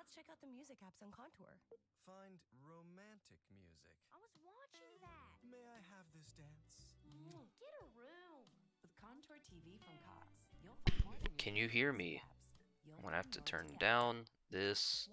Let's check out the music apps on Contour. Find romantic music. I was watching that. May I have this dance? Get a room. With Contour TV from Cox, you'll find more than Can you hear me? I'm gonna have to turn down this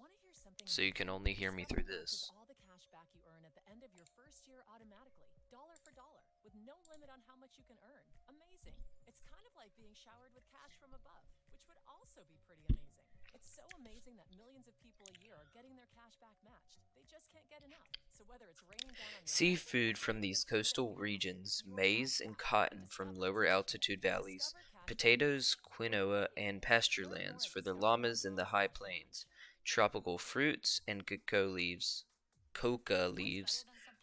so you can only hear me through this. All the cash back you earn at the end of your first year automatically, dollar for dollar, with no limit on how much you can earn. Amazing. It's kind of like being showered with cash from above, which would also be pretty amazing. It's so amazing that millions of people a year are getting their cash back matched. They just can't get enough. So whether it's raining down on your Seafood from these coastal regions, maize and cotton from lower altitude valleys, potatoes, quinoa, and pasture lands for the llamas in the high plains, tropical fruits, and coca leaves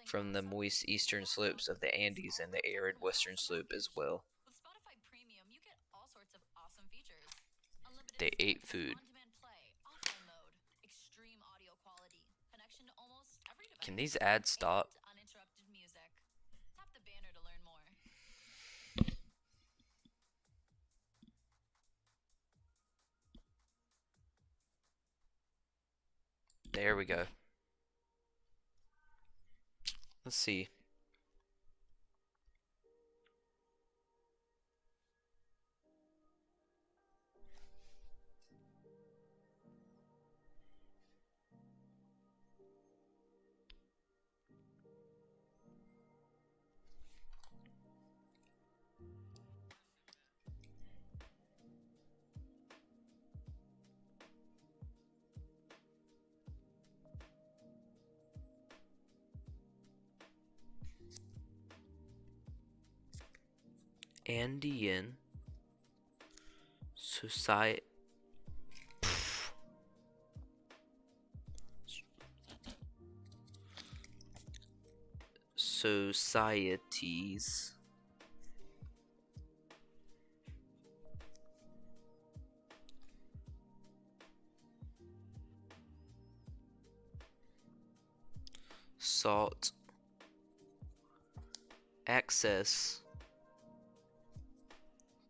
from the moist eastern slopes of the Andes and the arid western slope as well. With Spotify Premium, you get all sorts of awesome features. Unlimited They ate streaming, food. on-demand play, offline mode, extreme audio quality, connection to almost every device. Can these ads stop? And uninterrupted music. Tap the banner to learn more. There we go. Let's see. Andean society. Societies sought access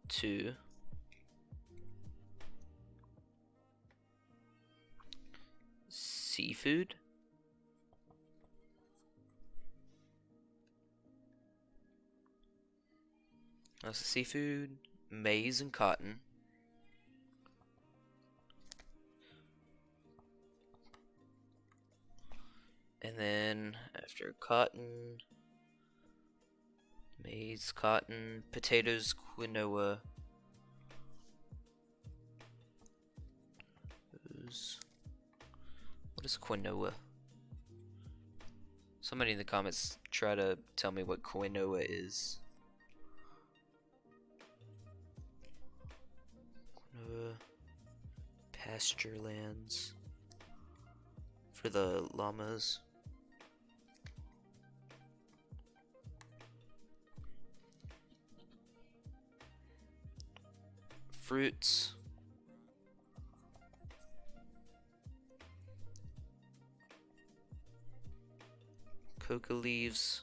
to seafood, that's seafood, maize and cotton, and then after cotton, maize, cotton, potatoes, quinoa. What is quinoa? Somebody in the comments try to tell me what quinoa is. Quinoa, pasture lands for the llamas. Fruits. Coca leaves.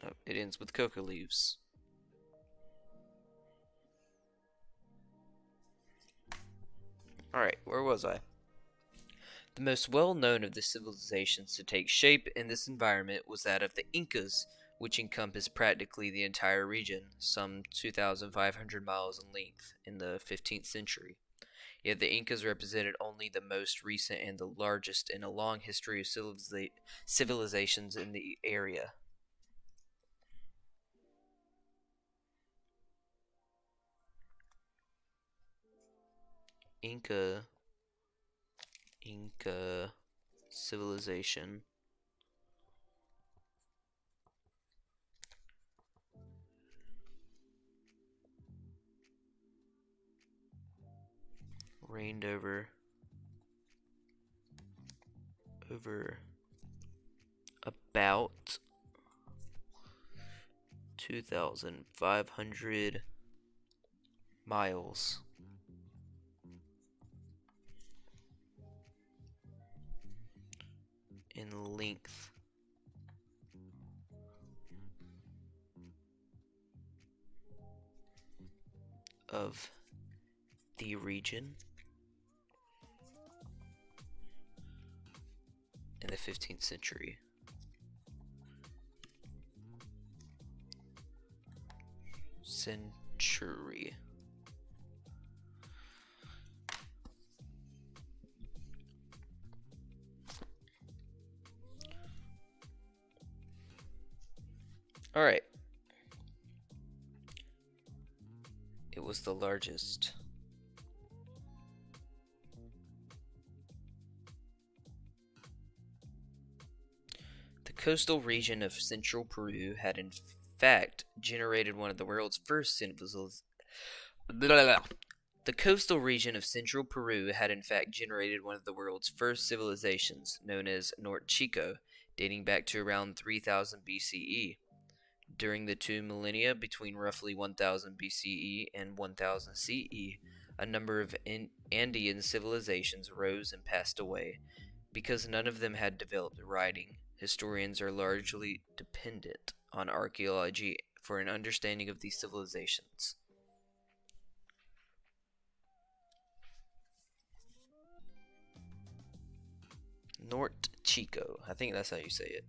Oh, it ends with coca leaves. Alright, where was I? The most well-known of the civilizations to take shape in this environment was that of the Incas, which encompassed practically the entire region, some 2,500 miles in length, in the 15th century. Yet the Incas represented only the most recent and the largest in a long history of civilizations in the area. Inca civilization. Reigned over about 2,500 miles. In length. of the region in the 15th century. Century. All right. It was the largest. The coastal region of central Peru had in fact generated one of the world's first civilizations. The coastal region of central Peru had in fact generated one of the world's first civilizations, known as Norte Chico, dating back to around 3000 BCE. During the 2 millennia between roughly 1000 BCE and 1000 CE, a number of Andean civilizations rose and passed away. Because none of them had developed writing, historians are largely dependent on archaeology for an understanding of these civilizations. Norte Chico, I think that's how you say it.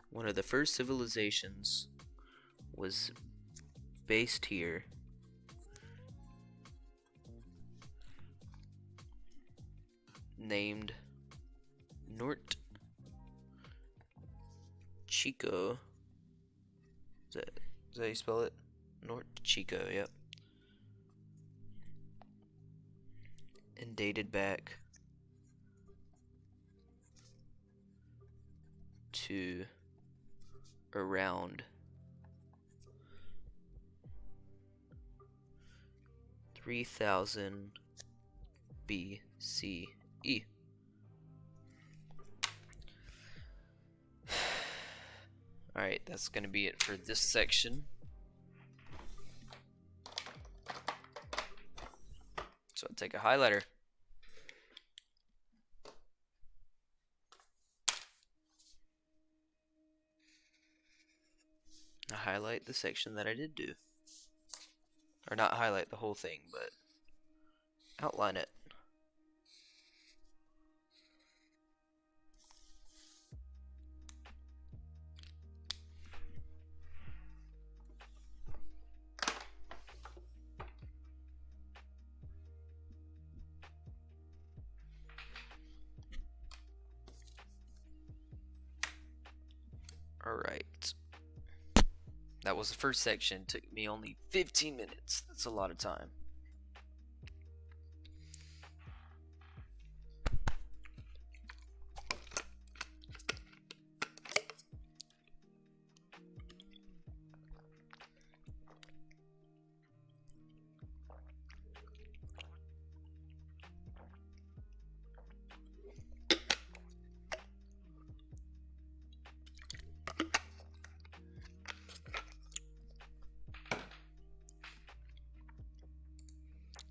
One of the first civilizations was based here. Named Norte Chico. Is that how you spell it? Norte Chico, yep. And dated back to around 3000 BCE. Alright, that's going to be it for this section. So I'll take a highlighter. I highlight the section that I did do. Or not highlight the whole thing, but outline it. Alright. That was the first section. It took me only 15 minutes. That's a lot of time.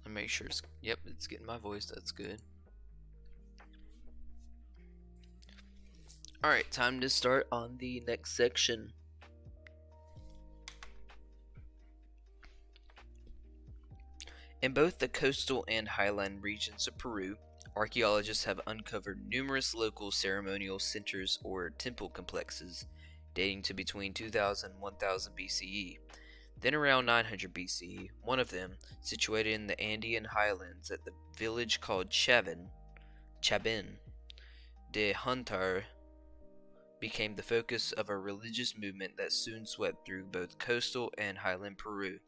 Make sure it's, yep, it's getting my voice. That's good. Alright, time to start on the next section. In both the coastal and highland regions of Peru, archaeologists have uncovered numerous local ceremonial centers or temple complexes dating to between 2000 and 1000 BCE. Then around 900 BCE, one of them, situated in the Andean highlands at the village called Chabin de Huantar, became the focus of a religious movement that soon swept through both coastal and highland Peru,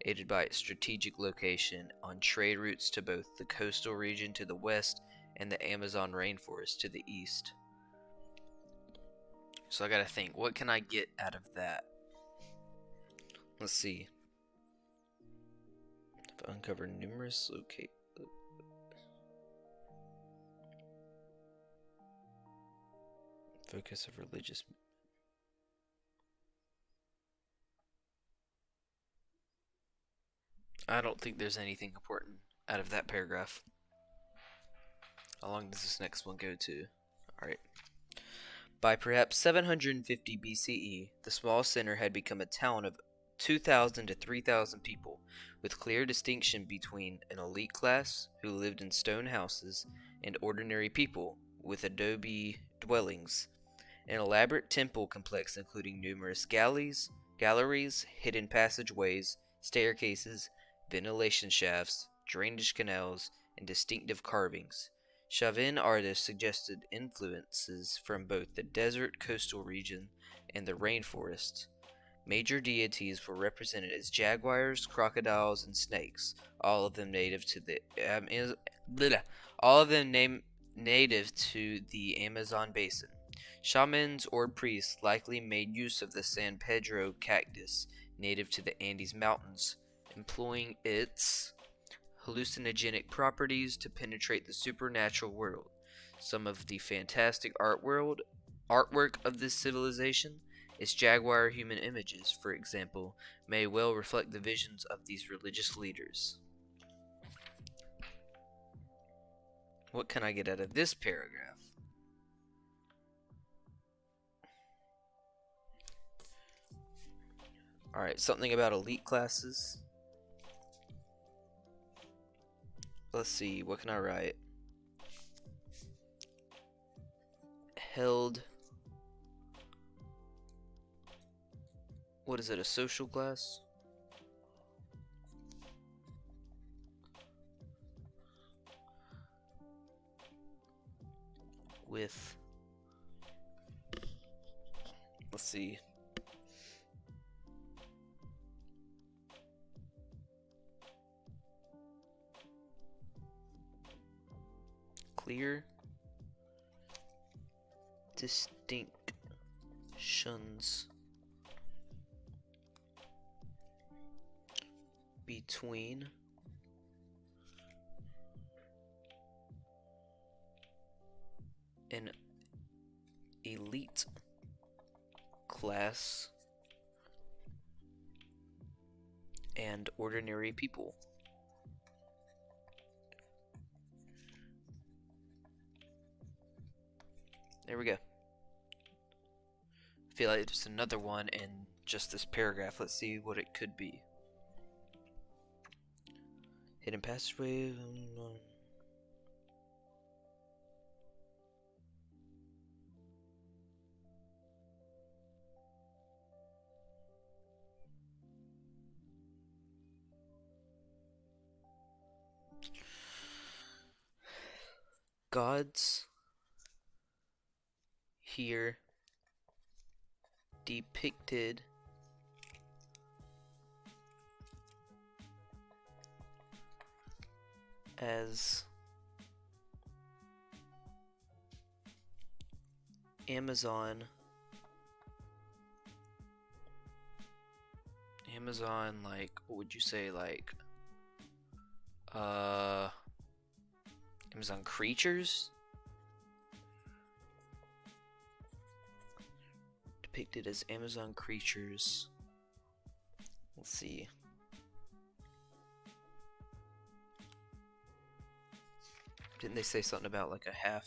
aided by its strategic location on trade routes to both the coastal region to the west and the Amazon rainforest to the east. So I gotta think, what can I get out of that? Let's see. I've uncovered numerous focus of religious. I don't think there's anything important out of that paragraph. How long does this next one go to? Alright. By perhaps 750 BCE, the small center had become a town of 2,000 to 3,000 people, with clear distinction between an elite class who lived in stone houses and ordinary people with adobe dwellings. An elaborate temple complex including numerous galleries, hidden passageways, staircases, ventilation shafts, drainage canals, and distinctive carvings. Chavin artists suggested influences from both the desert coastal region and the rainforest. Major deities were represented as jaguars, crocodiles, and snakes, all of them native to the Amazon basin. Shamans or priests likely made use of the San Pedro cactus, native to the Andes Mountains, employing its hallucinogenic properties to penetrate the supernatural world. Some of the fantastic artwork of this civilization, its jaguar human images, for example, may well reflect the visions of these religious leaders. What can I get out of this paragraph? Alright, something about elite classes. Let's see, what can I write? Held. What is it, a social class? With. Let's see. Clear distinctions between an elite class and ordinary people. There we go. I feel like there's another one in just this paragraph. Let's see what it could be. Hidden passageway. Gods here depicted as Amazon like, what would you say, like Amazon creatures? Depicted as Amazon creatures. Let's see. Didn't they say something about like a half?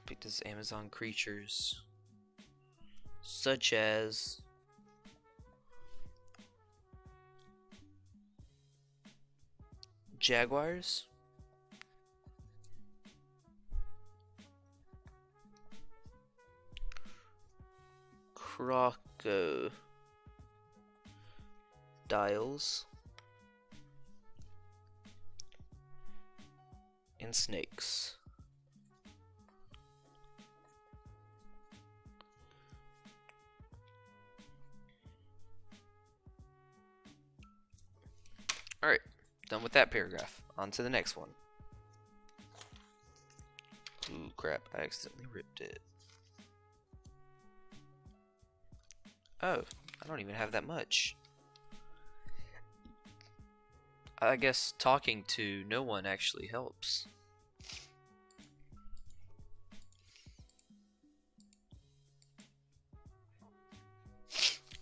Depicted as Amazon creatures, such as jaguars, crocodiles, and snakes. Alright, done with that paragraph. On to the next one. Ooh, crap, I accidentally ripped it. Oh, I don't even have that much. I guess talking to no one actually helps.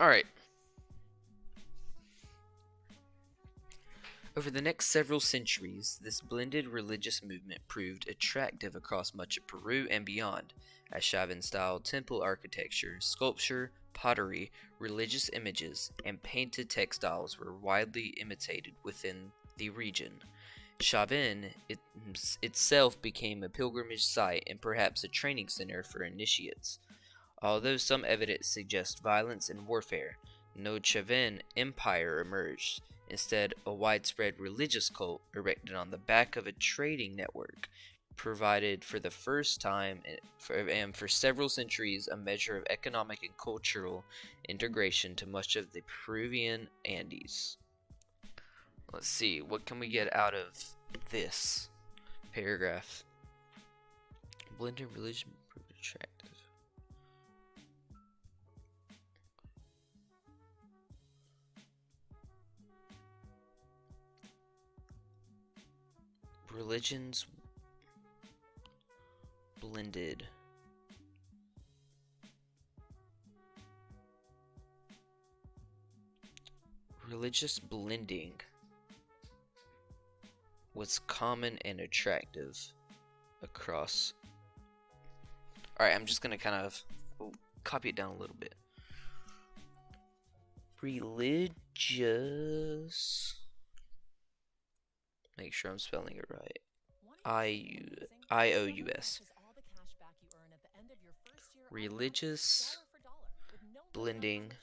Alright. Over the next several centuries, this blended religious movement proved attractive across much of Peru and beyond, as Chavín-style temple architecture, sculpture, pottery, religious images, and painted textiles were widely imitated within the region. Chavín itself became a pilgrimage site and perhaps a training center for initiates. Although some evidence suggests violence and warfare, no Chavín empire emerged. Instead, a widespread religious cult erected on the back of a trading network provided for the first time and for several centuries a measure of economic and cultural integration to much of the Peruvian Andes. Let's see, what can we get out of this paragraph? Blended religion proved attractive. Religions blended. Religious blending was common and attractive across. Alright, I'm just gonna kind of copy it down a little bit. Religious. Make sure I'm spelling it right. IOUS. Religious blending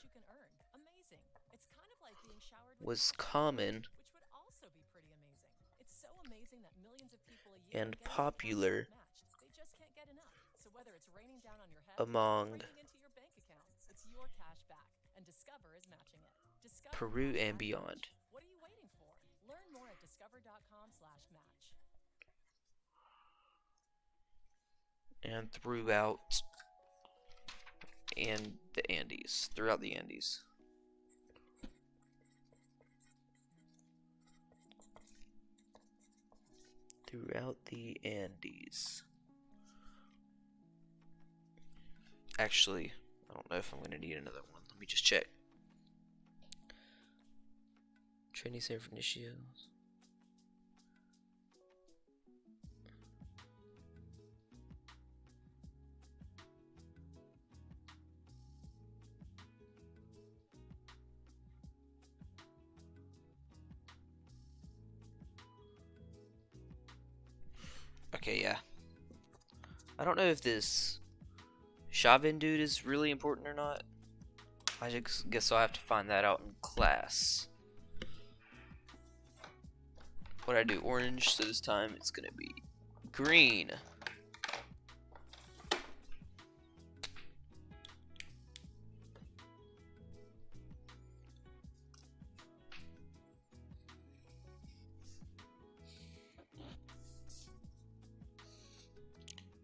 was common and popular among Peru and beyond. What are you waiting for? Learn more at discover.com/match. And throughout the Andes. Throughout the Andes. Throughout the Andes. Actually, I don't know if I'm going to need another one. Let me just check. Training Center for Initiates. Okay, yeah. I don't know if this Chavín dude is really important or not. I just guess I'll have to find that out in class. What I do, orange, so this time it's gonna be green.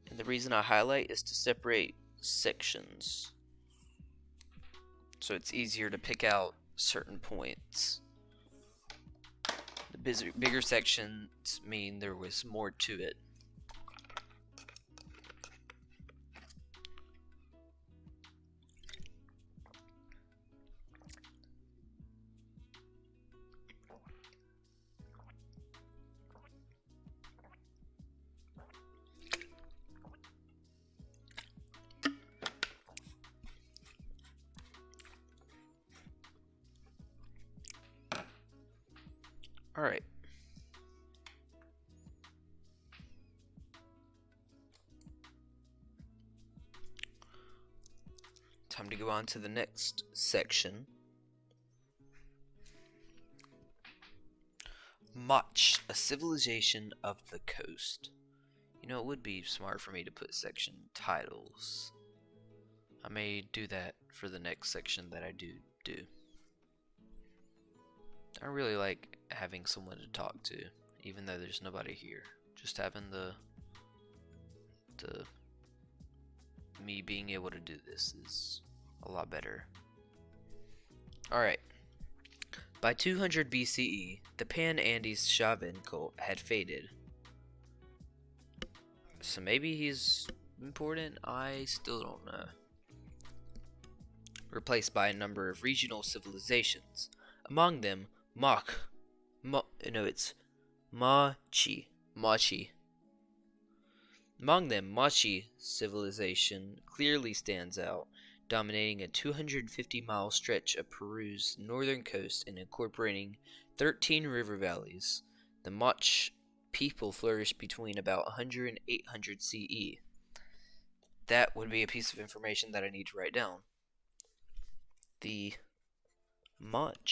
And the reason I highlight is to separate sections, so it's easier to pick out certain points. The bigger sections mean there was more to it. All right. Time to go on to the next section. Mach, a civilization of the coast. You know, it would be smart for me to put section titles. I may do that for the next section that I do. I really like having someone to talk to, even though there's nobody here. Just having me being able to do this is a lot better. Alright. By 200 BCE, the Pan-Andes Chavín cult had faded. So maybe he's important? I still don't know. replaced by a number of regional civilizations. Among them, it's Machi. Among them, Machi civilization clearly stands out, dominating a 250-mile stretch of Peru's northern coast and incorporating 13 river valleys. The Mach people flourished between about 100 and 800 CE. That would be a piece of information that I need to write down. The Mach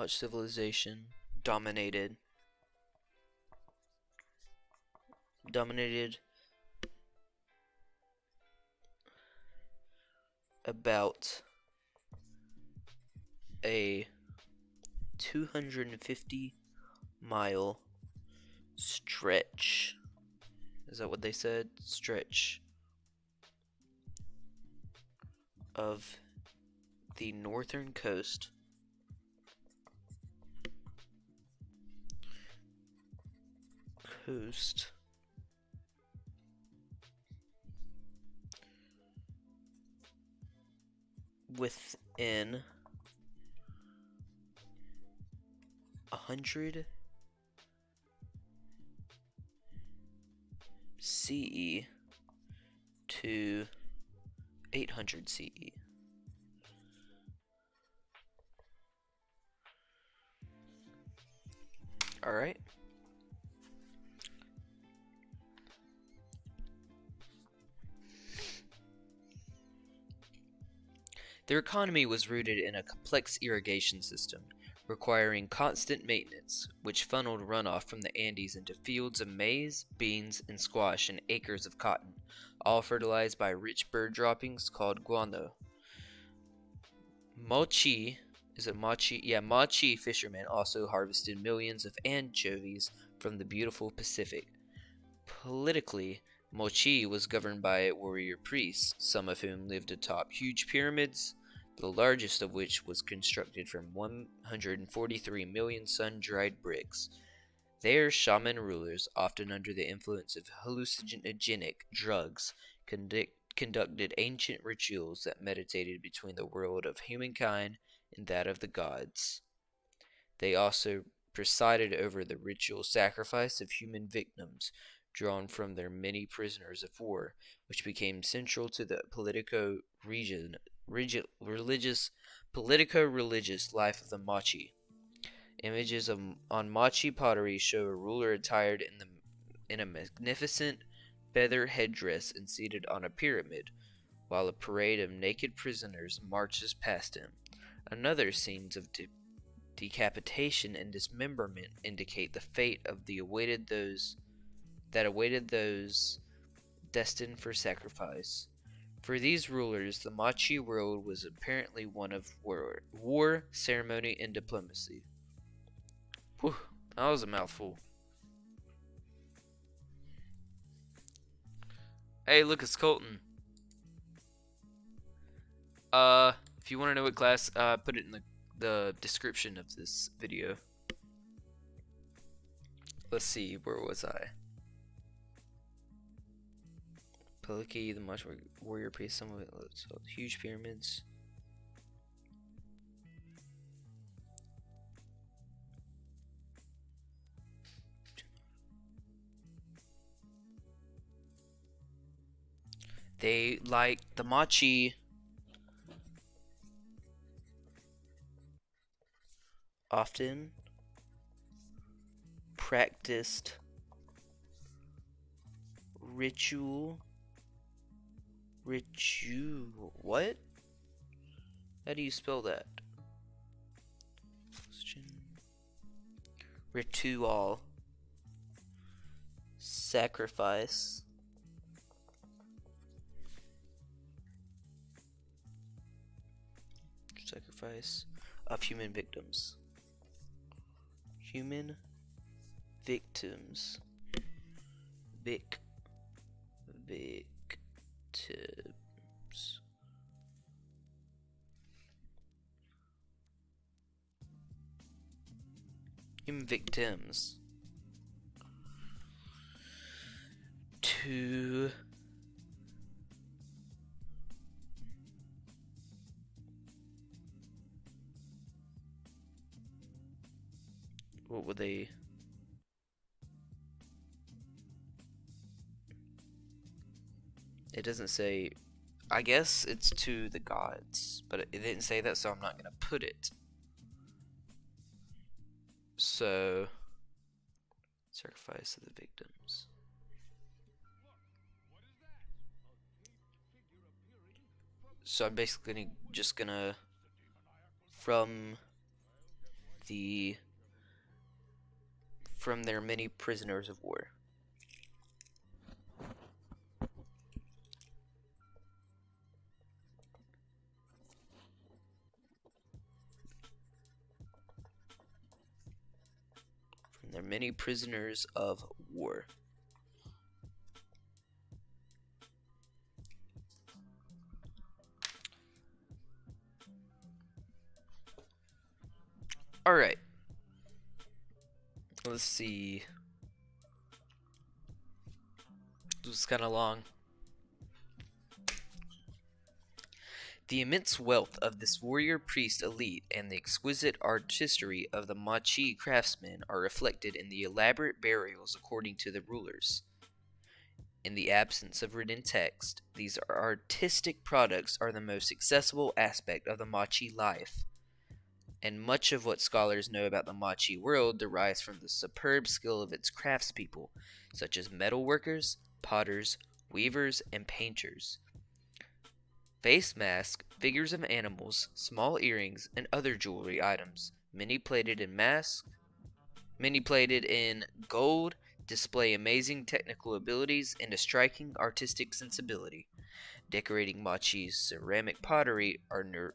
civilization dominated about a 250-mile stretch. Is that what they said? Stretch of the northern coast within 100 CE to 800 CE. All right. Their economy was rooted in a complex irrigation system, requiring constant maintenance, which funneled runoff from the Andes into fields of maize, beans, and squash and acres of cotton, all fertilized by rich bird droppings called guano. Machi fishermen also harvested millions of anchovies from the beautiful Pacific. Politically, Mochi was governed by warrior priests, some of whom lived atop huge pyramids, the largest of which was constructed from 143 million sun-dried bricks. Their shaman rulers, often under the influence of hallucinogenic drugs, conducted ancient rituals that meditated between the world of humankind and that of the gods. They also presided over the ritual sacrifice of human victims drawn from their many prisoners of war, which became central to the politico-religious life of the Machi. Images on Machi pottery show a ruler attired in a magnificent feather headdress and seated on a pyramid, while a parade of naked prisoners marches past him. Another scenes of decapitation and dismemberment indicate the fate of awaited those destined for sacrifice. For these rulers, the Machi world was apparently one of war, ceremony, and diplomacy. Whew, that was a mouthful. Hey, look, it's Colton. If you want to know what class, put it in the description of this video. Let's see, where was I? Paliki, the Machi warrior priest, some of it lives on huge pyramids. They, like the Machi, often practiced what? How do you spell that? Ritual. Sacrifice. Sacrifice of human victims. Human victims. Victims. human victims to what would they? It doesn't say. I guess it's to the gods, but it didn't say that, so I'm not gonna put it. So, sacrifice of the victims. So I'm basically just gonna from their many prisoners of war. From their many prisoners of war. Alright. Let's see. This was kind of long. The immense wealth of this warrior priest elite and the exquisite artistry of the Machi craftsmen are reflected in the elaborate burials according to the rulers. In the absence of written text, these artistic products are the most accessible aspect of the Machi life. And much of what scholars know about the Machi world derives from the superb skill of its craftspeople, such as metalworkers, potters, weavers, and painters. Face masks, figures of animals, small earrings, and other jewelry items, many plated in gold, display amazing technical abilities and a striking artistic sensibility. Decorating Machi's ceramic pottery are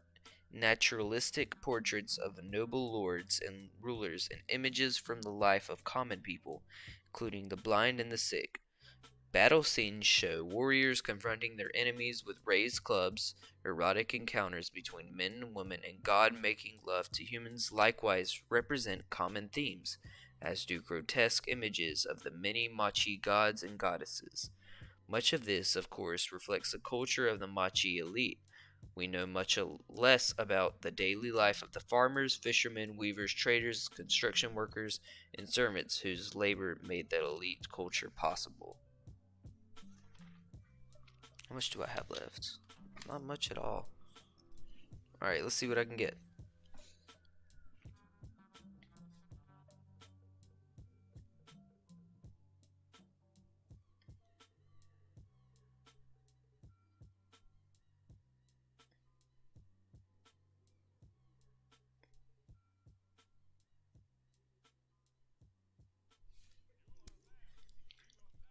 naturalistic portraits of noble lords and rulers and images from the life of common people, including the blind and the sick. Battle scenes show warriors confronting their enemies with raised clubs. Erotic encounters between men and women and God making love to humans likewise represent common themes, as do grotesque images of the many Machi gods and goddesses. Much of this, of course, reflects the culture of the Machi elite. We know much less about the daily life of the farmers, fishermen, weavers, traders, construction workers, and servants whose labor made that elite culture possible. How much do I have left? Not much at all. Alright, let's see what I can get.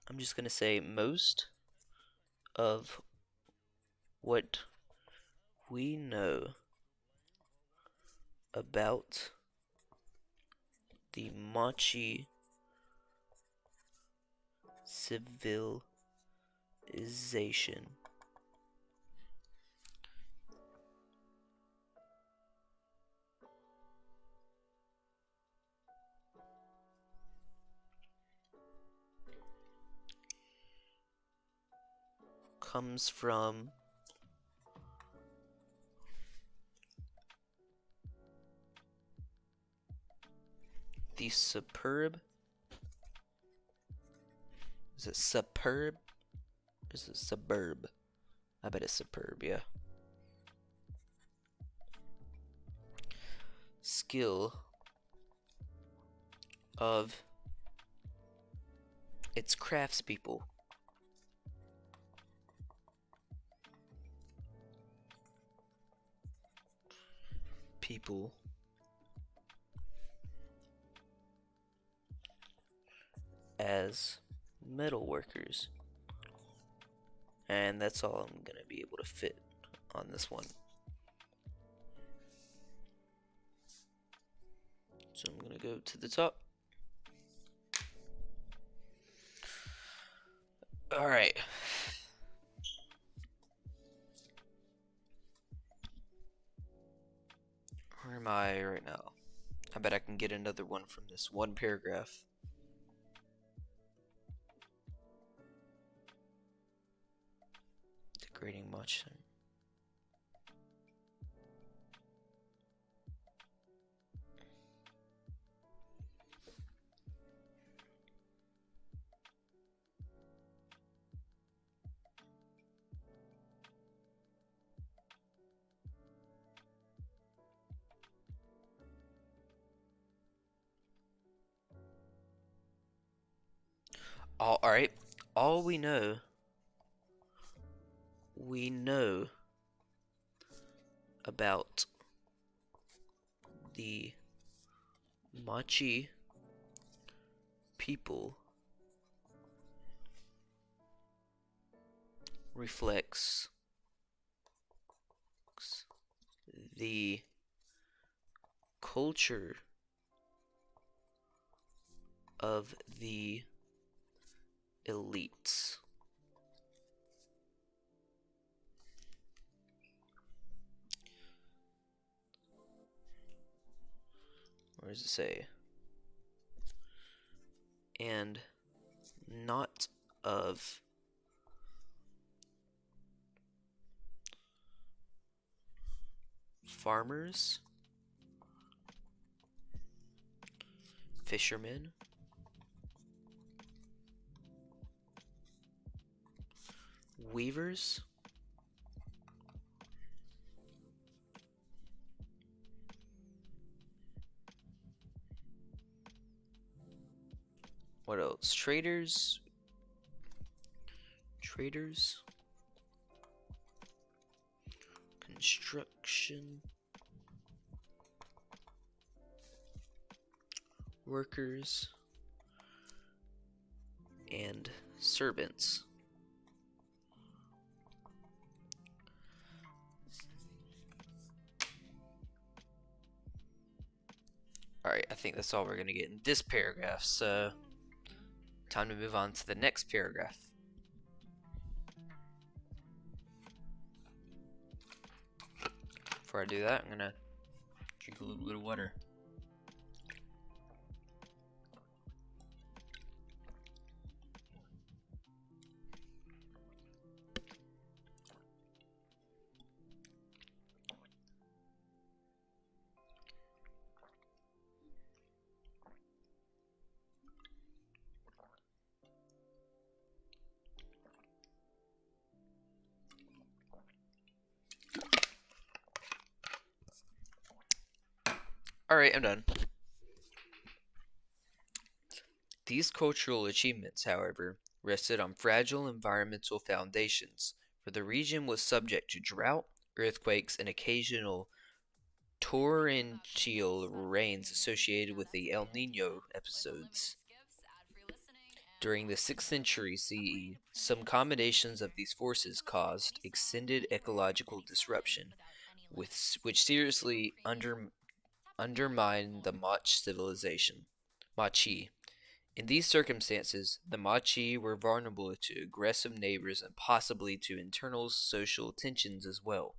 I'm just going to say most of what we know about the Machi civilization comes from the superb. Is it superb? Or is it suburb? I bet it's superb, yeah. Skill of its craftspeople. People as metal workers, and that's all I'm gonna be able to fit on this one. So I'm gonna go to the top. All right. Where am I right now? I bet I can get another one from this one paragraph. Degrading much. Alright, all we know about the Machi people reflects the culture of the elites. Where does it say? And not of farmers, fishermen, weavers, what else? Traders, construction workers, and servants. Alright, I think that's all we're going to get in this paragraph, so time to move on to the next paragraph. Before I do that, I'm going to drink a little bit of water. Alright, I'm done. These cultural achievements, however, rested on fragile environmental foundations, for the region was subject to drought, earthquakes, and occasional torrential rains associated with the El Niño episodes. During the 6th century CE, some combinations of these forces caused extended ecological disruption, which seriously undermined the Mach civilization. Machi. In these circumstances, the Machi were vulnerable to aggressive neighbors and possibly to internal social tensions as well.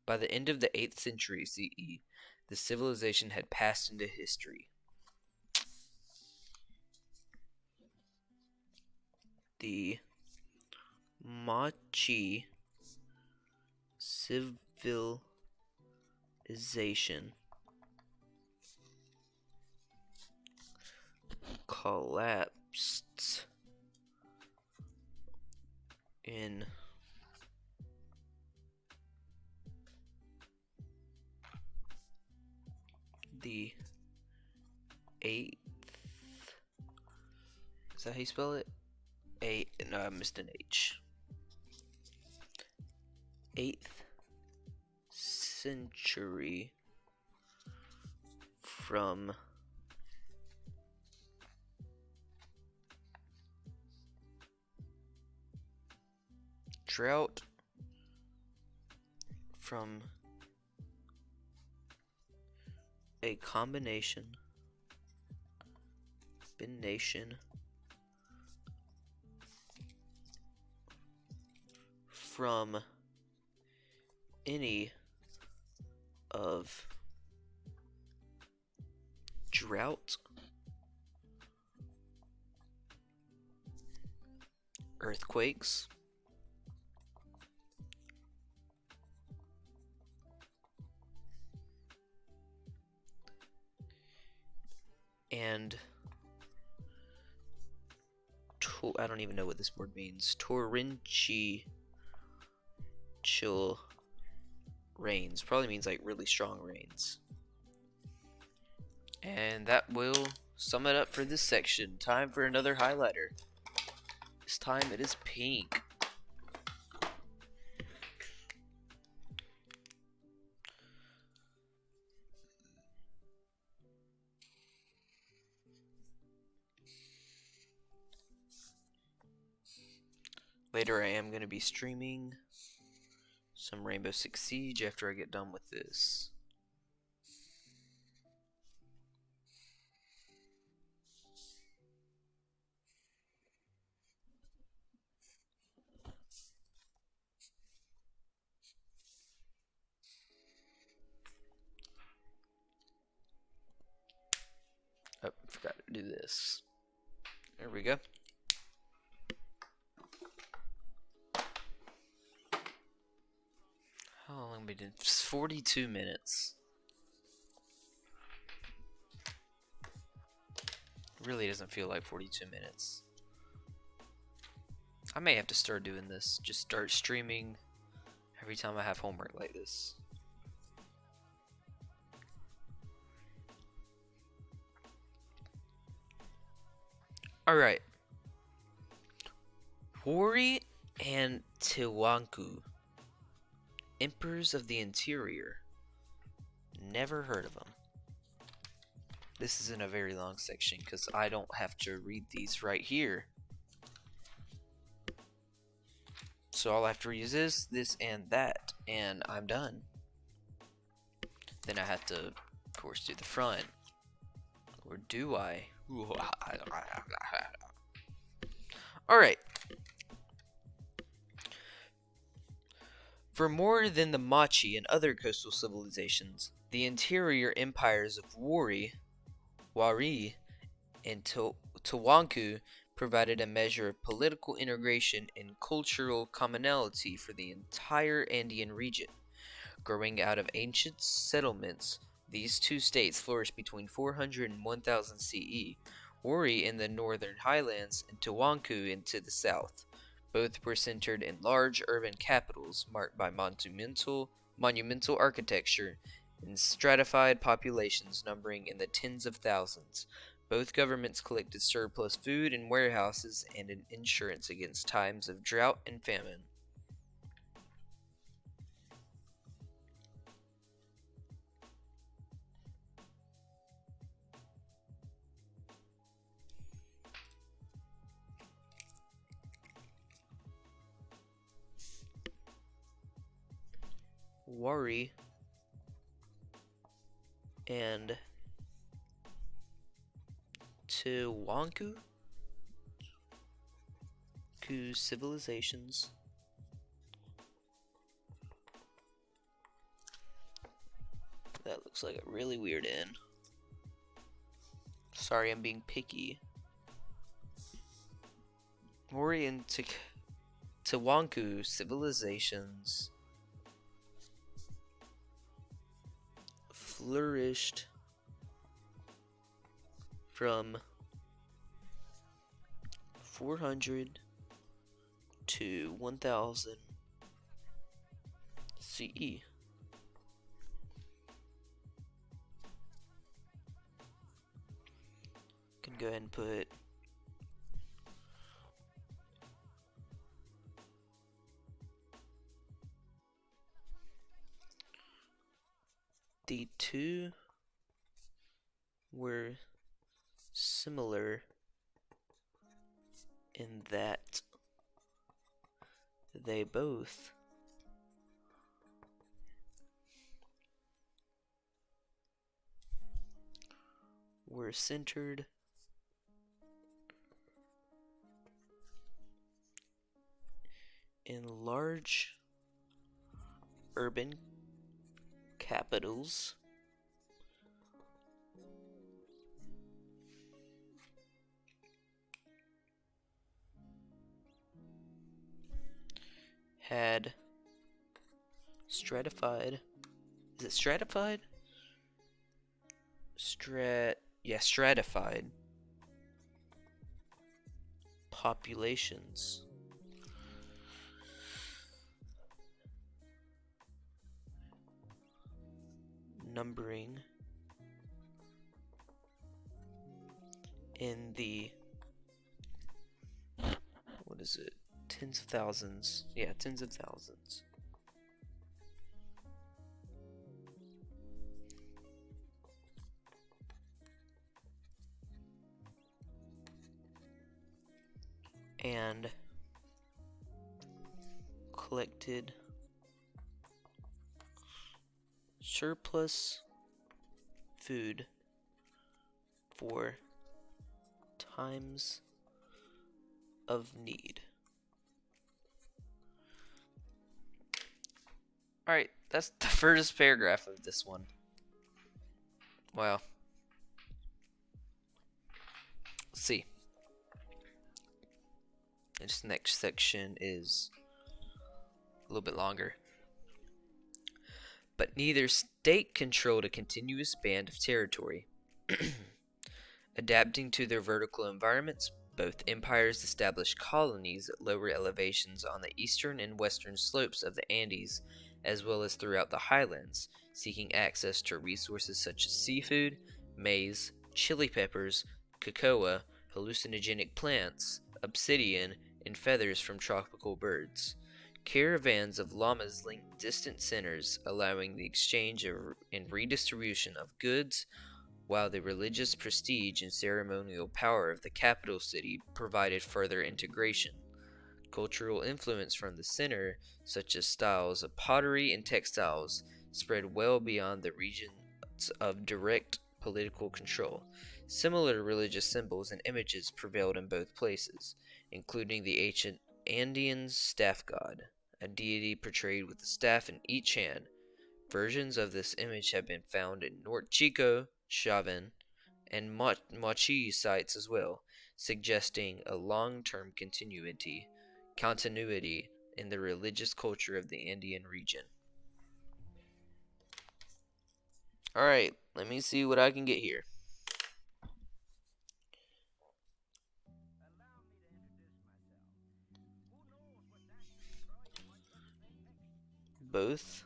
By the end of the 8th century CE, the civilization had passed into history. The Machi civilization collapsed in the 8th. Is that how you spell it? No, I missed an H. 8th century from drought, from a combination from any of drought, earthquakes, and I don't even know what this word means. Torrential rains. Probably means like really strong rains. And that will sum it up for this section. Time for another highlighter. This time it is pink. Later I am going to be streaming some Rainbow Six Siege after I get done with this. Oh, forgot to do this. There we go. How long we did? 42 minutes. Really doesn't feel like 42 minutes. I may have to start doing this. Just start streaming every time I have homework like this. Alright. Wari and Tiwanku, Emperors of the Interior. Never heard of them. This isn't a very long section because I don't have to read these right here. So all I have to read is this, and that, and I'm done. Then I have to, of course, do the front. Or do I? Alright. For more than the Machi and other coastal civilizations, the interior empires of Wari, and Tiwanku provided a measure of political integration and cultural commonality for the entire Andean region. Growing out of ancient settlements, these two states flourished between 400 and 1000 CE, Wari in the northern highlands and Tiwanku into the south. Both were centered in large urban capitals marked by monumental architecture and stratified populations numbering in the tens of thousands. Both governments collected surplus food in warehouses and an insurance against times of drought and famine. Wari and Tiwanku civilizations that looks like a really weird N. Sorry, I'm being picky. Wari and Tiwanku civilizations flourished from 400 to 1000 CE. Can go ahead and put the two were similar in that they both were centered in large urban capitals stratified. Is it stratified? Stratified populations. Numbering in the, what is it? Tens of thousands. Yeah, tens of thousands. And collected surplus food for times of need. Alright, that's the first paragraph of this one. Wow. Let's see. This next section is a little bit longer. But neither state controlled a continuous band of territory. Adapting to their vertical environments, both empires established colonies at lower elevations on the eastern and western slopes of the Andes, as well as throughout the highlands, seeking access to resources such as seafood, maize, chili peppers, cocoa, hallucinogenic plants, obsidian, and feathers from tropical birds. Caravans of llamas linked distant centers, allowing the exchange and redistribution of goods, while the religious prestige and ceremonial power of the capital city provided further integration. Cultural influence from the center, such as styles of pottery and textiles, spread well beyond the regions of direct political control. Similar religious symbols and images prevailed in both places, including the ancient Andean staff god, a deity portrayed with a staff in each hand. Versions of this image have been found in Norte Chico, Chavín, and Mochi sites as well, suggesting a long-term continuity in the religious culture of the Andean region. Alright, let me see what I can get here. Both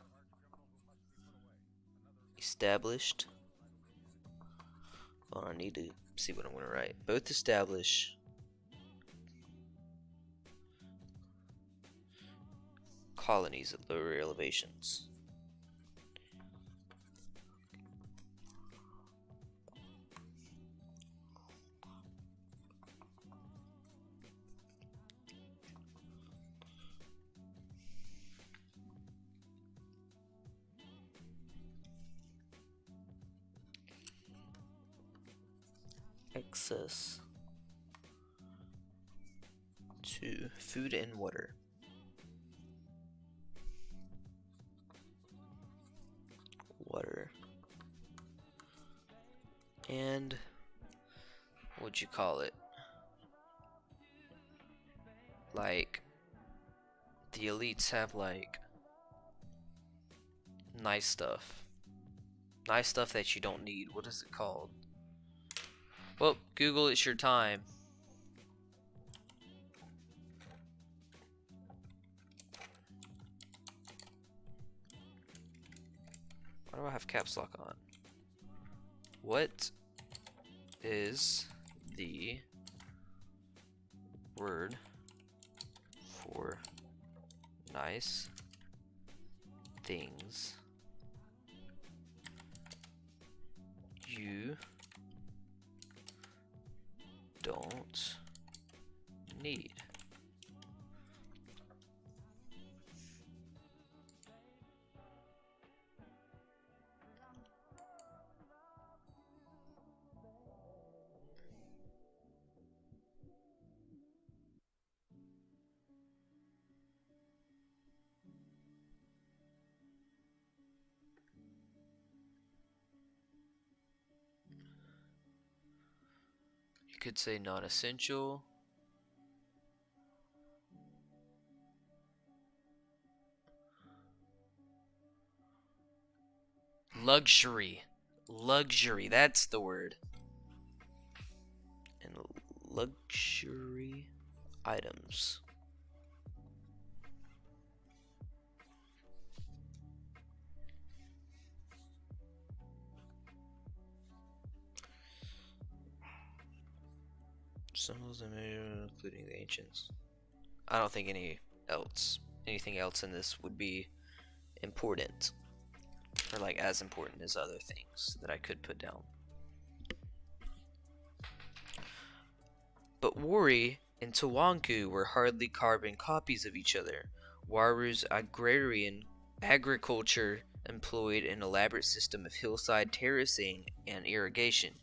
established. Oh, I need to see what I'm going to write. Both establish colonies at lower elevations. Access to food and water. And what'd you call it? Like, the elites have like nice stuff. Nice stuff that you don't need. What is it called? Well, Google, it's your time. Why do I have caps lock on? What is the word for nice things you don't need? You could say non-essential. Luxury. Luxury, that's the word. And luxury items. Symbols and including the ancients. I don't think anything else in this would be important. Or like as important as other things that I could put down. But Wari and Tawanku were hardly carbon copies of each other. Waru's agrarian agriculture employed an elaborate system of hillside terracing and irrigation.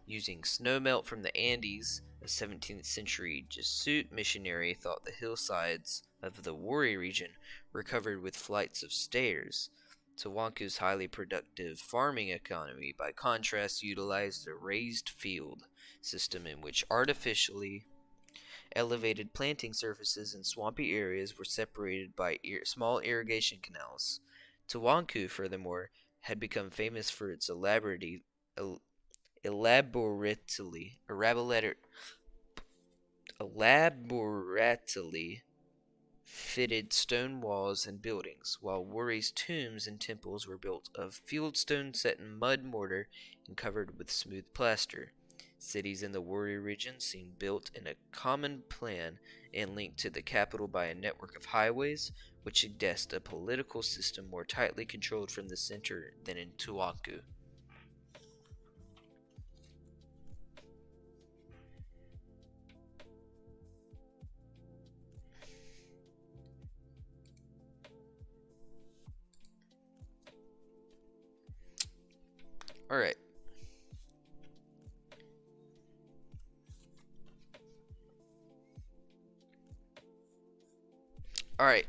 Using snowmelt from the Andes, a 17th century Jesuit missionary thought the hillsides of the Wari region were covered with flights of stairs. Tawanku's highly productive farming economy, by contrast, utilized a raised field system in which artificially elevated planting surfaces and swampy areas were separated by small irrigation canals. Tawanku, furthermore, had become famous for its elaborately fitted stone walls and buildings, while Wari's tombs and temples were built of fieldstone set in mud mortar and covered with smooth plaster. Cities in the Wari region seemed built in a common plan and linked to the capital by a network of highways, which suggest a political system more tightly controlled from the center than in Tawanku. Alright. Alright.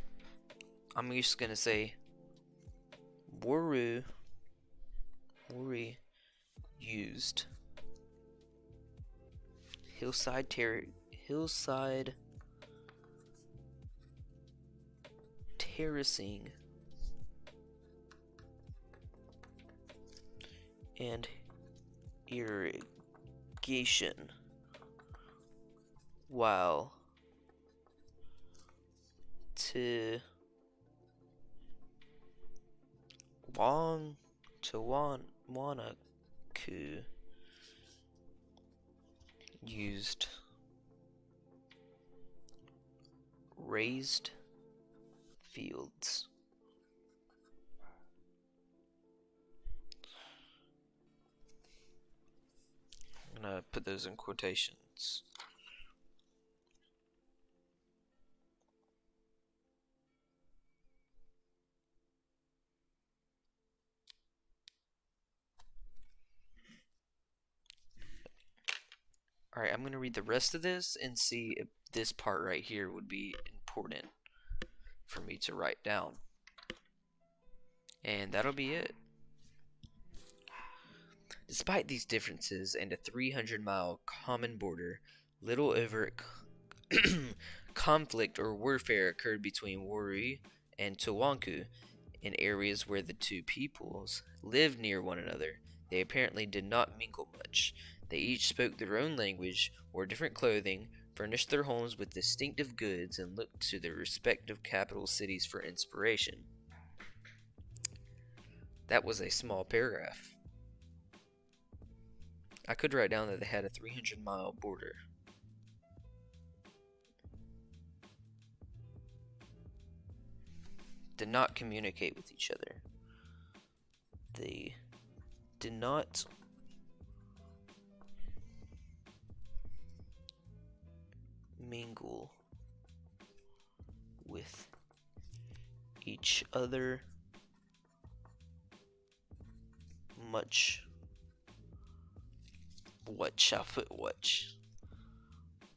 I'm just gonna say Wari used hillside terracing and irrigation while Tawanku used raised fields. I'm gonna put those in quotations. Alright, I'm going to read the rest of this and see if this part right here would be important for me to write down. And that'll be it. Despite these differences and a 300-mile common border, little overt conflict or warfare occurred between Wari and Tawanku. In areas where the two peoples lived near one another, they apparently did not mingle much. They each spoke their own language, wore different clothing, furnished their homes with distinctive goods, and looked to their respective capital cities for inspiration. That was a small paragraph. I could write down that they had a 300-mile border. Did not communicate with each other. They did not mingle with each other much. I'll put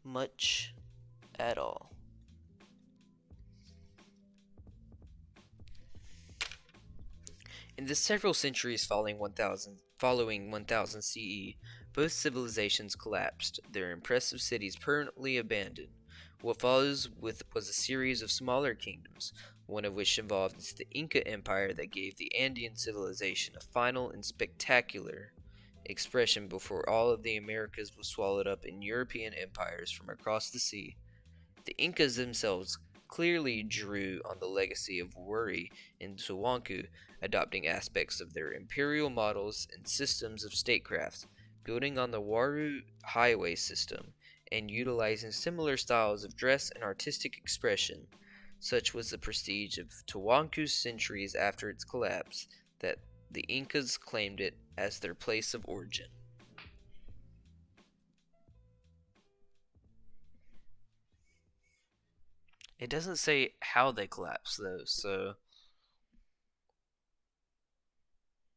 much at all. In the several centuries following 1000 CE, both civilizations collapsed, their impressive cities permanently abandoned. What follows was a series of smaller kingdoms, one of which involved the Inca Empire that gave the Andean civilization a final and spectacular expression before all of the Americas was swallowed up in European empires from across the sea. The Incas themselves clearly drew on the legacy of Wuri and Tawanku, adopting aspects of their imperial models and systems of statecraft, building on the Waru highway system, and utilizing similar styles of dress and artistic expression. Such was the prestige of Tawanku's centuries after its collapse that the Incas claimed it as their place of origin. It doesn't say how they collapsed though, so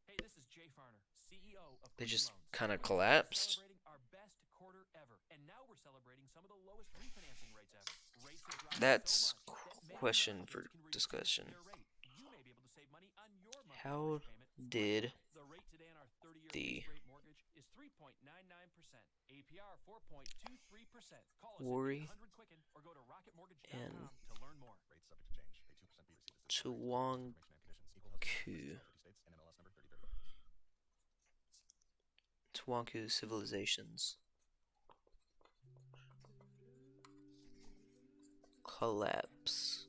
Hey, this is Jay Farner, CEO of they Clean just Loans. kind of We're collapsed. celebrating our best quarter ever, and now we're celebrating some of the lowest refinancing rates ever. Rates have dropped That's so much that many question Americans for can reduce discussion. their rate. You may be able to save money on your monthly How mortgage payment. did The rate today on our 30-year the fixed rate mortgage is 3.99%. APR 4.23%. Call us Wuri at 800 Quicken or go to rocketmortgage.com and to learn more. Rates subject to change. A 2% fee received is Tawanku? Tawanku civilizations collapse.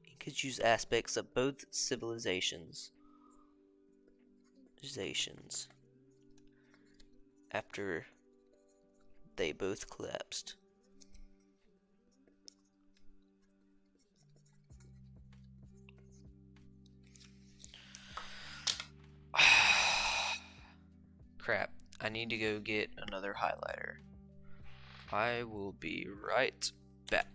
Incas use aspects of both civilizations after they both collapsed. Crap, I need to go get another highlighter. I will be right back.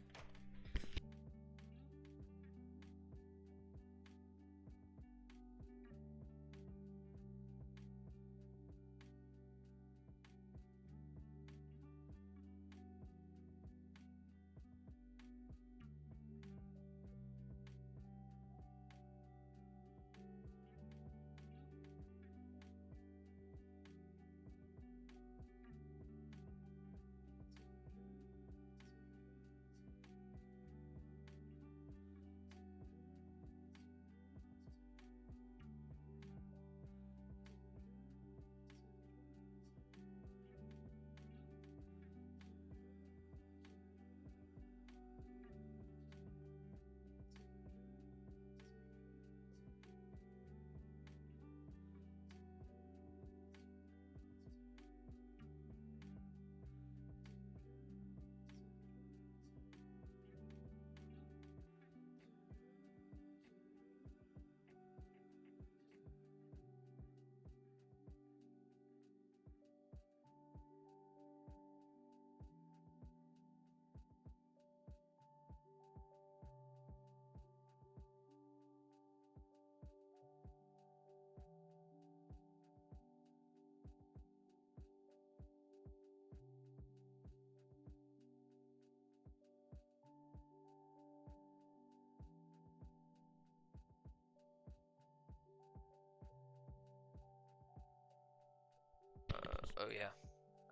Oh yeah,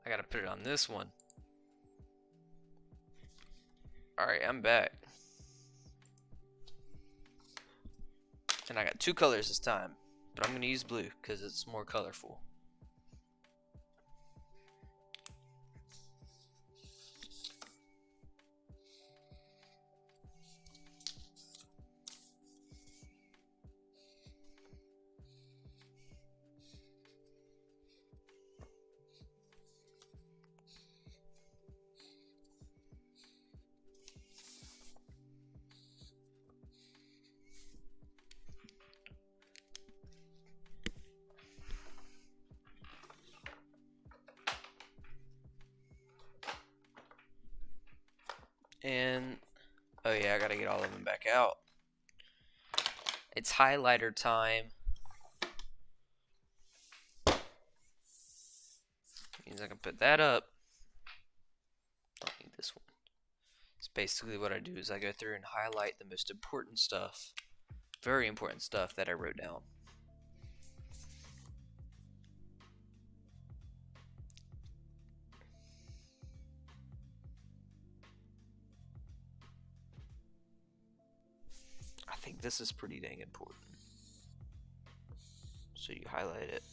I gotta put it on this one. Alright, I'm back. And I got two colors this time, but I'm gonna use blue because it's more colorful. And, oh yeah, I gotta get all of them back out. It's highlighter time. Means I can put that up. Don't need Basically what I do is I go through and highlight the most important stuff, very important stuff that I wrote down. I think this is pretty dang important. So you highlight it.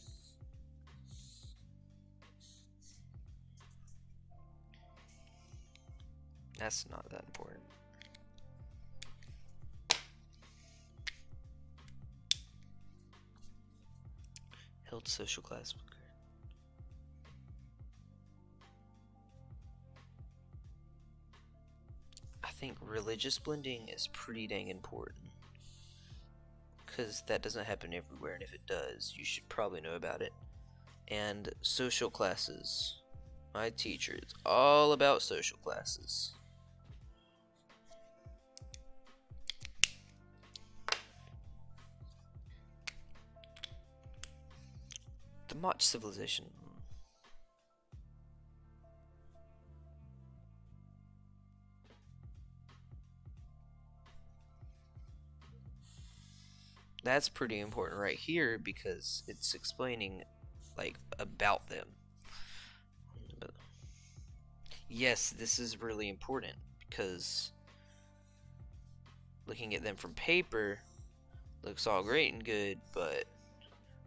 That's not that important. Held social class. I think religious blending is pretty dang important. Because that doesn't happen everywhere, and if it does, you should probably know about it. And social classes. My teacher is all about social classes. The Mach civilization. That's pretty important right here because it's explaining like about them. But yes, this is really important because looking at them from paper looks all great and good, but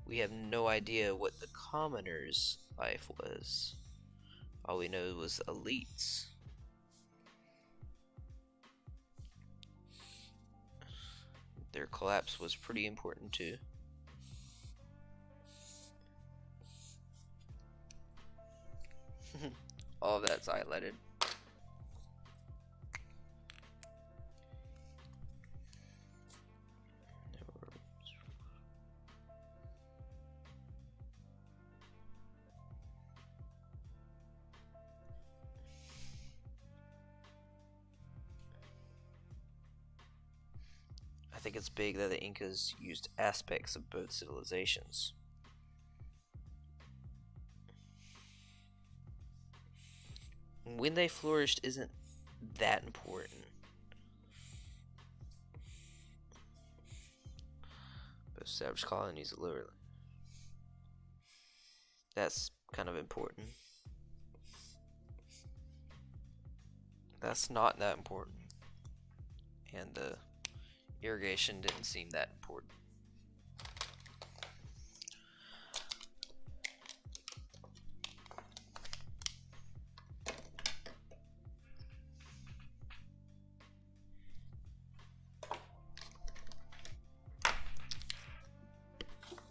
we have no idea what the commoners' life was. All we know was elites. Their collapse was pretty important too. All of that's highlighted. I think it's big that the Incas used aspects of both civilizations. When they flourished isn't that important. Both savage colonies literally. That's kind of important. That's not that important. And the irrigation didn't seem that important.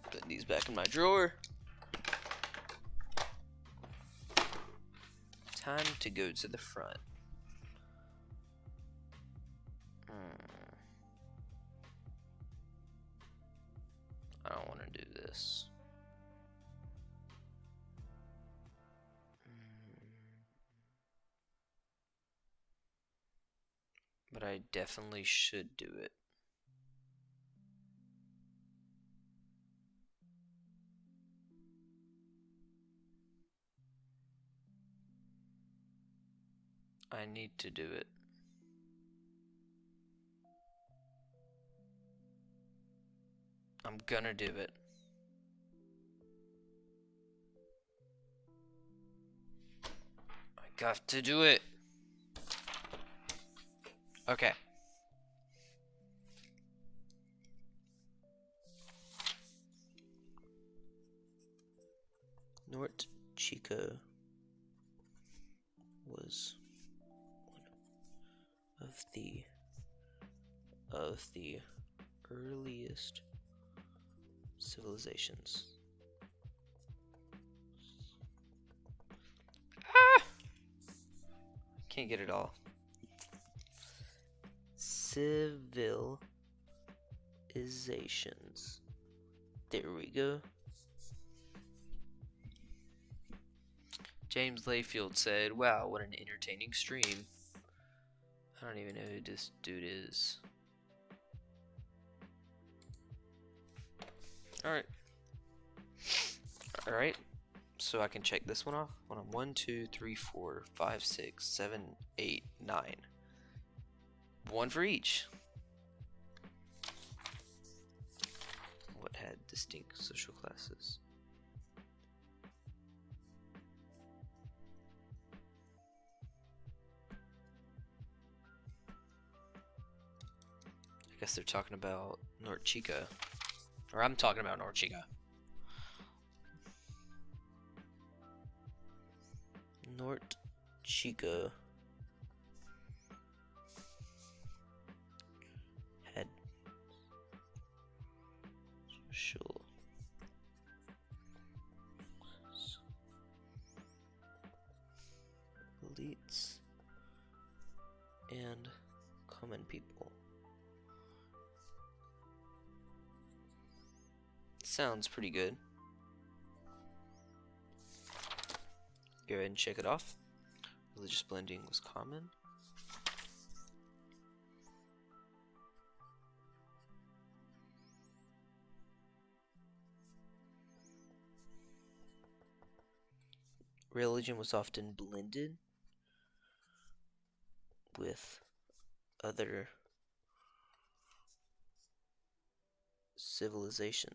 Put these back in my drawer. Time to go to the front. I don't want to do this. But I definitely should do it. I need to do it. I'm gonna do it. I got to do it. Okay. Norte Chico was one of the earliest civilizations. Can't get it all. Civilizations. There we go. James Layfield said, "Wow, what an entertaining stream." I don't even know who this dude is. Alright. Alright. So I can check this one off. 1, 2, 3, 4, 5, 6, 7, 8, 9. One for each. What had distinct social classes? I guess they're talking about North Chica. Or I'm talking about North Chica. North Chica had social elites and common people. Sounds pretty good. Go ahead and check it off. Religious blending was common. Religion was often blended with other civilization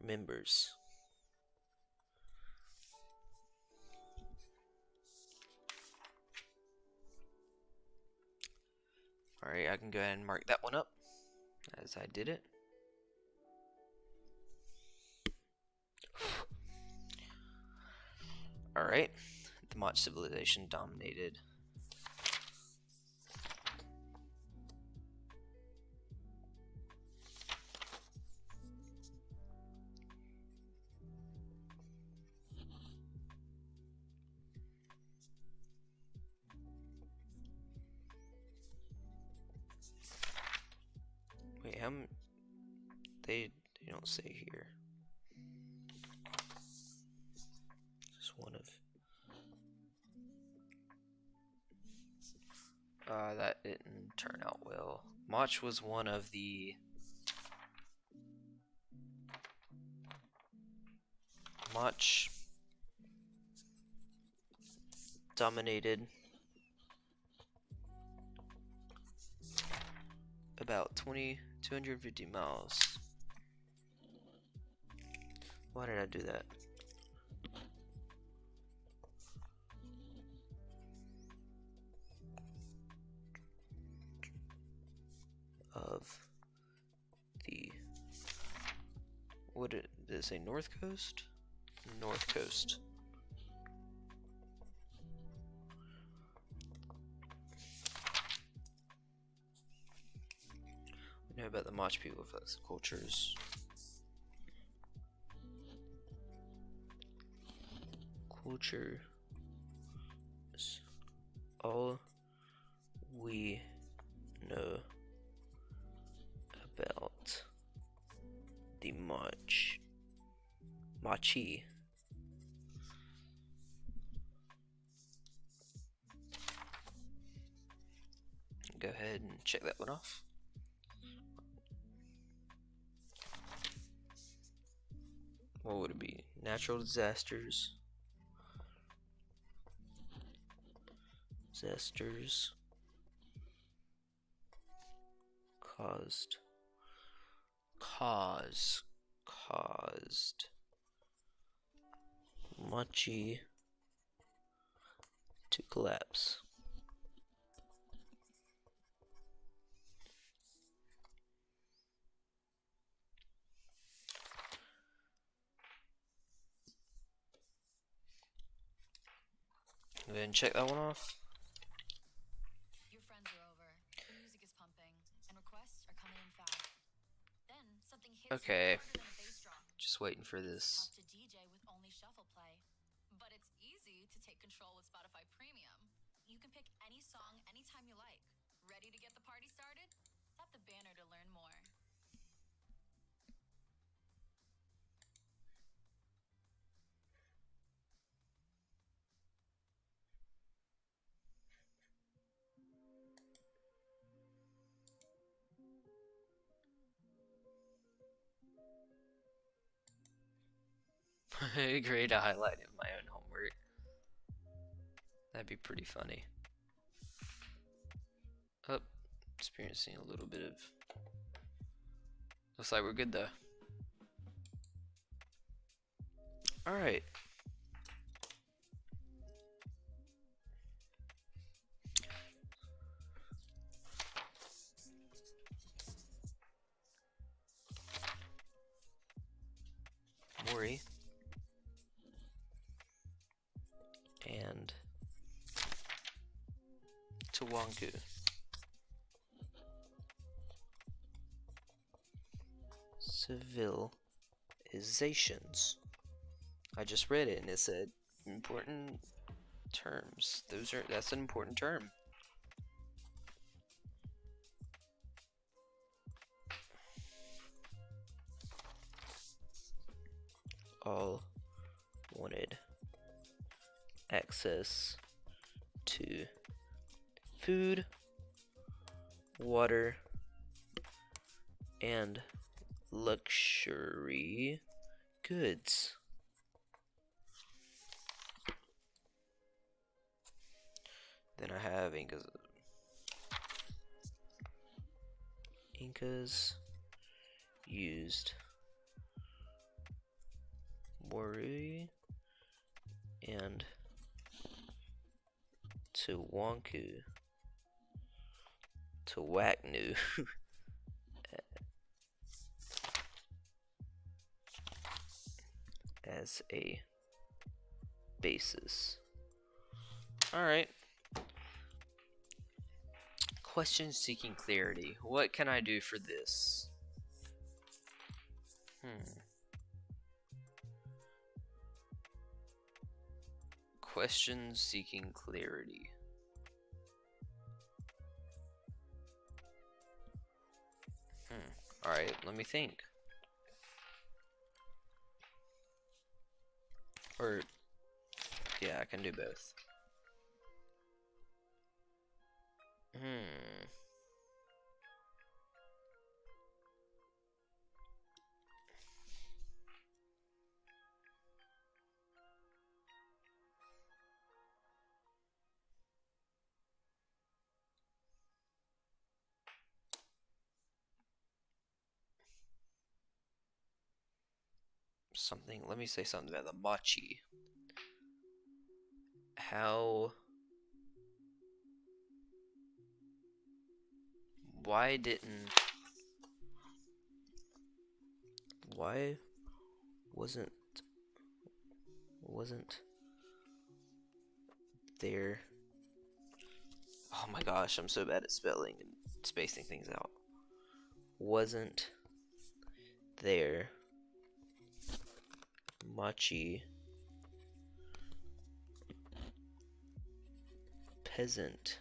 members. Alright, I can go ahead and mark that one up as I did it. Alright, the Mach civilization dominated. Wait, how many? They don't say here. Just one of. That didn't turn out well. Mach was one of the. Mach dominated about 250 miles. Why did I do that? Of the, what did it say? North Coast? North Coast. We know about the Mach people with lots of cultures. Culture is all we know about the Machi. Go ahead and check that one off. What would it be? Natural disasters. Caused Machi to collapse. Go ahead and check that one off. Your friends are over. The music is pumping, and requests are coming in fast. Then something hits you Okay. harder than a bass drum. Just waiting for this. Have to DJ with only shuffle play. But it's easy to take control with Spotify Premium. You can pick any song anytime you like. Ready to get the party started? Tap the banner to learn more. Great highlight of my own homework. That'd be pretty funny. Oh, experiencing a little bit of... Looks like we're good though. Alright. Mori. And Tawanku. Civilizations. I just read it and it said important terms. That's an important term. All wanted access to food, water, and luxury goods. Then I have Incas. Incas used Mori and Tawanku Tawaknu as a basis. Alright. Question seeking clarity. What can I do for this? Question seeking clarity. Alright, let me think. Or, yeah, I can do both. Something, let me say something about the Machi. Why wasn't there, oh my gosh, I'm so bad at spelling and spacing things out. Wasn't there Machi peasant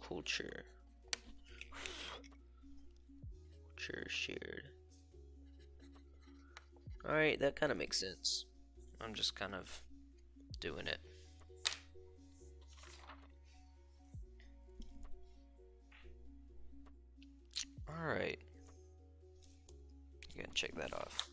culture shared. Alright, that kind of makes sense. I'm just kind of doing it. Alright. You gotta check that off.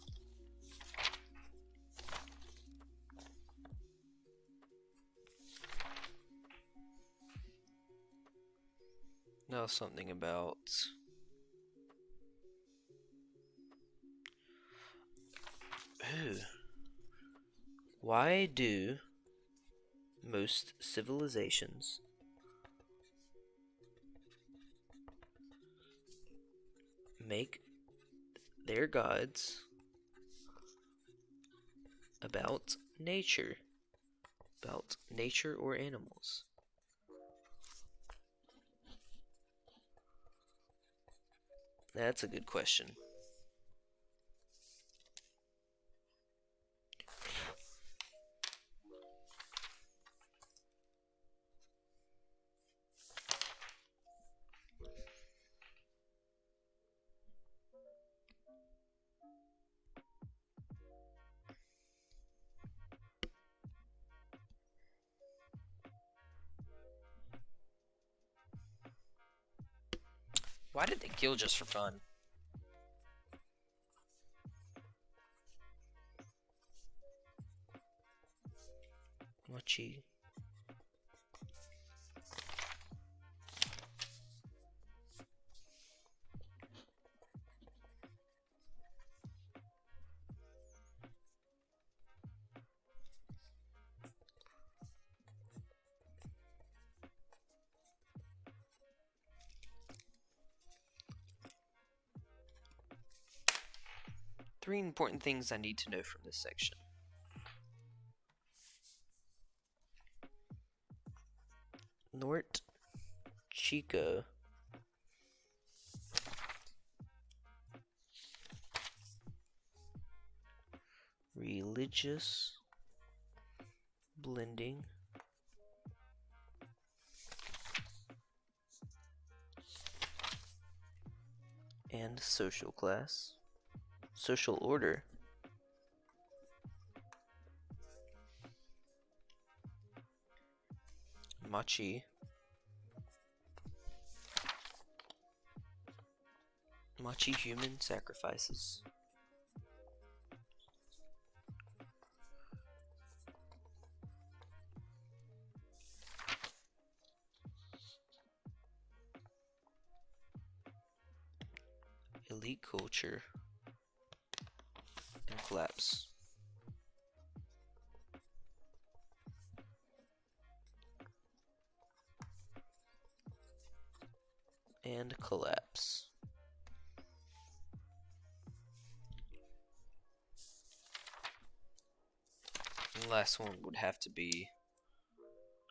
Now something about why do most civilizations make their gods about nature or animals? That's a good question. Why did they kill just for fun? Mochi. Three important things I need to know from this section. Nort Chico. Religious blending. And social class. Social order. Machi. Machi human sacrifices. Elite culture. And collapse. And collapse. And the last one would have to be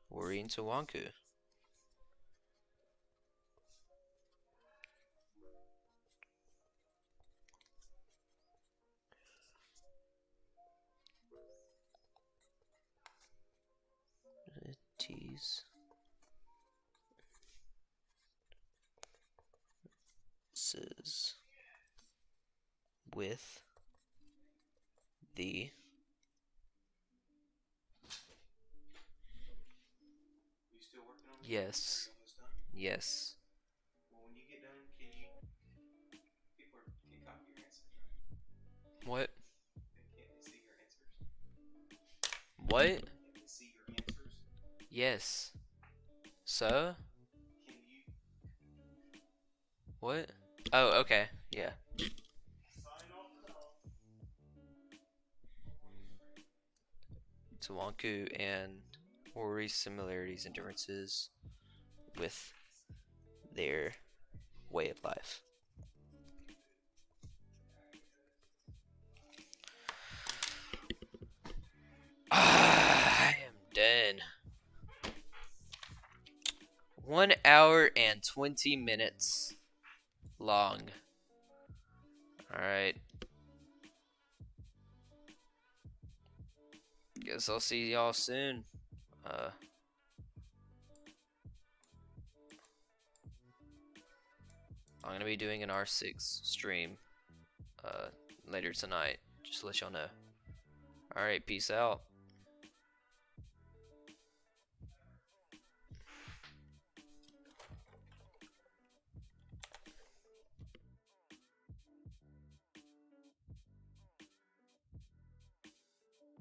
Worrying Tawanku. Tease. Says with the yes. Yes. Well, when you get done, can you people can copy your answers, right? What? Can't they see your answers? What? Can they see your answers? Yes. So? Can you What? Oh, okay. Yeah. sign off now? Tawanku and Ori's similarities and differences with their way of life. I am done. 1 hour and 20 minutes long. Alright. Guess I'll see y'all soon. I'm gonna be doing an R6 stream later tonight, just to let y'all know. Alright, peace out.